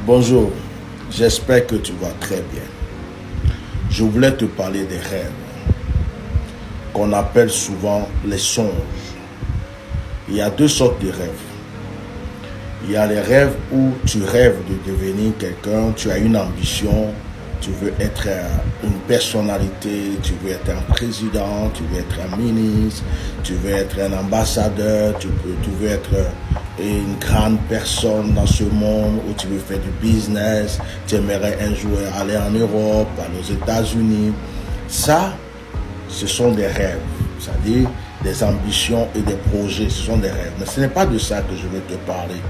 Bonjour, j'espère que tu vas très bien. Je voulais te parler des rêves, qu'on appelle souvent les songes. Il y a deux sortes de rêves. Il y a les rêves où tu rêves de devenir quelqu'un, tu as une ambition, tu veux être une personnalité, tu veux être un président, tu veux être un ministre, tu veux être un ambassadeur, tu veux être une grande personne dans ce monde où tu veux faire du business, tu aimerais un jour aller en Europe, aller aux États-Unis. Ça, ce sont des rêves, c'est-à-dire des ambitions et des projets, ce sont des rêves. Mais ce n'est pas de ça que je veux te parler.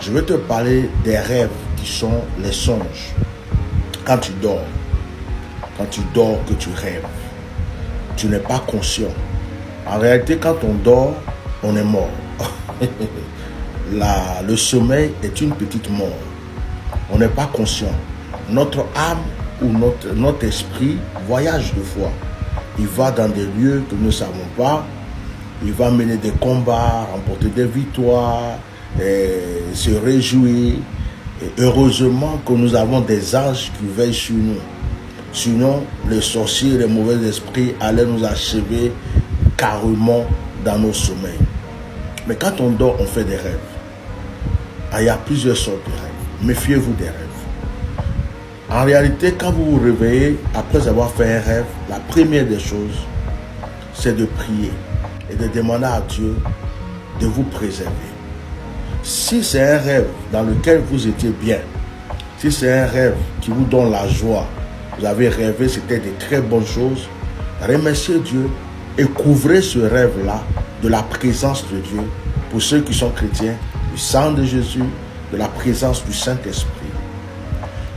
Je veux te parler des rêves qui sont les songes. Quand tu dors que tu rêves, tu n'es pas conscient. En réalité, quand on dort, on est mort. Le sommeil est une petite mort. On n'est pas conscient. Notre âme ou notre esprit voyage de fois. Il va dans des lieux que nous ne savons pas. Il va mener des combats, remporter des victoires, se réjouir. Et heureusement que nous avons des anges qui veillent sur nous. Sinon, les sorciers, les mauvais esprits allaient nous achever carrément dans nos sommeils. Mais quand on dort, on fait des rêves. Il y a plusieurs sortes de rêves. Méfiez-vous des rêves. En réalité, quand vous vous réveillez, après avoir fait un rêve, la première des choses, c'est de prier et de demander à Dieu de vous préserver. Si c'est un rêve dans lequel vous étiez bien, si c'est un rêve qui vous donne la joie, vous avez rêvé, c'était de très bonnes choses, remerciez Dieu et couvrez ce rêve-là de la présence de Dieu. Pour ceux qui sont chrétiens, du sang de Jésus, de la présence du Saint-Esprit.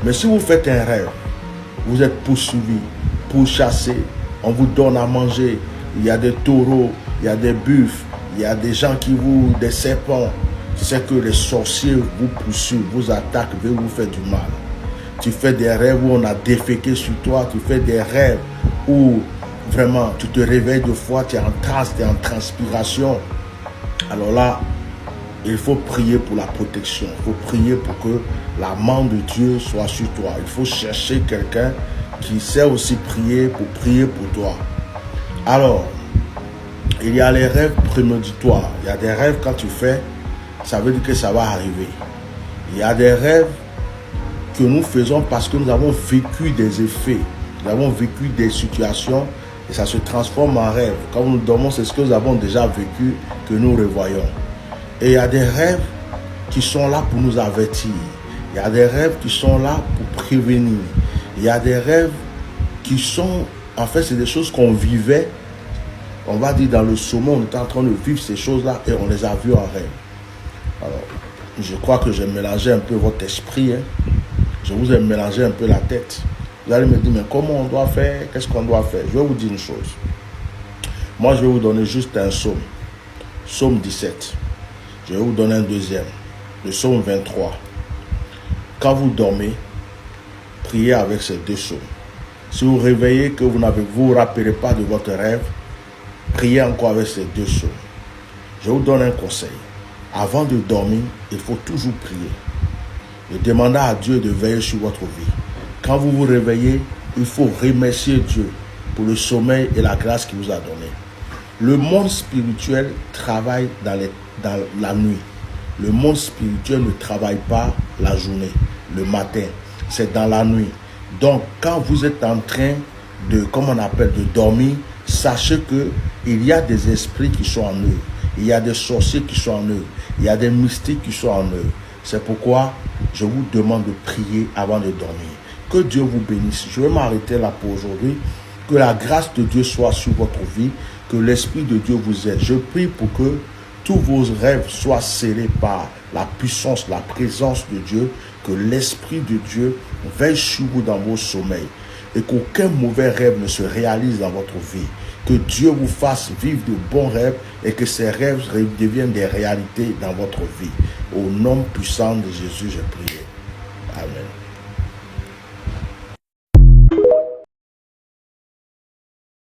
Mais si vous faites un rêve, vous êtes poursuivi, pourchassé, on vous donne à manger, il y a des taureaux, il y a des buffles, il y a des gens des serpents, c'est que les sorciers vous poursuivent, vous attaquent, veulent vous faire du mal. Tu fais des rêves où on a déféqué sur toi, tu fais des rêves où vraiment tu te réveilles de fois, tu es en transe, tu es en transpiration. Alors là, il faut prier pour la protection, il faut prier pour que la main de Dieu soit sur toi. Il faut chercher quelqu'un qui sait aussi prier pour toi. Alors, il y a les rêves prémoditoires. Il y a des rêves quand tu fais, ça veut dire que ça va arriver. Il y a des rêves que nous faisons parce que nous avons vécu des effets, nous avons vécu des situations et ça se transforme en rêve. Quand nous dormons, c'est ce que nous avons déjà vécu que nous revoyons. Et il y a des rêves qui sont là pour nous avertir. Il y a des rêves qui sont là pour prévenir. Il y a des rêves qui sont, en fait, c'est des choses qu'on vivait, on va dire dans le sommeil, on était en train de vivre ces choses-là et on les a vues en rêve. Alors, je crois que j'ai mélangé un peu votre esprit. Je vous ai mélangé un peu la tête. Vous allez me dire, mais comment on doit faire? Qu'est-ce qu'on doit faire? Je vais vous dire une chose. Moi, je vais vous donner juste un psaume. Psaume 17. Je vais vous donner un deuxième. Le psaume 23. Quand vous dormez, priez avec ces deux psaumes. Si vous réveillez que vous ne vous rappelez pas de votre rêve, priez encore avec ces deux psaumes. Je vous donne un conseil. Avant de dormir, il faut toujours prier. Et demander à Dieu de veiller sur votre vie. Quand vous vous réveillez, il faut remercier Dieu pour le sommeil et la grâce qu'il vous a donné. Le monde spirituel travaille dans la nuit. Le monde spirituel ne travaille pas la journée, le matin. C'est dans la nuit. Donc, quand vous êtes en train de dormir, sachez qu'il y a des esprits qui sont en eux. Il y a des sorciers qui sont en eux. Il y a des mystiques qui sont en eux. C'est pourquoi je vous demande de prier avant de dormir. Que Dieu vous bénisse. Je vais m'arrêter là pour aujourd'hui. Que la grâce de Dieu soit sur votre vie. Que l'Esprit de Dieu vous aide. Je prie pour que tous vos rêves soient scellés par la puissance, la présence de Dieu. Que l'Esprit de Dieu veille sur vous dans vos sommeils. Et qu'aucun mauvais rêve ne se réalise dans votre vie. Que Dieu vous fasse vivre de bons rêves et que ces rêves deviennent des réalités dans votre vie. Au nom puissant de Jésus, je prie.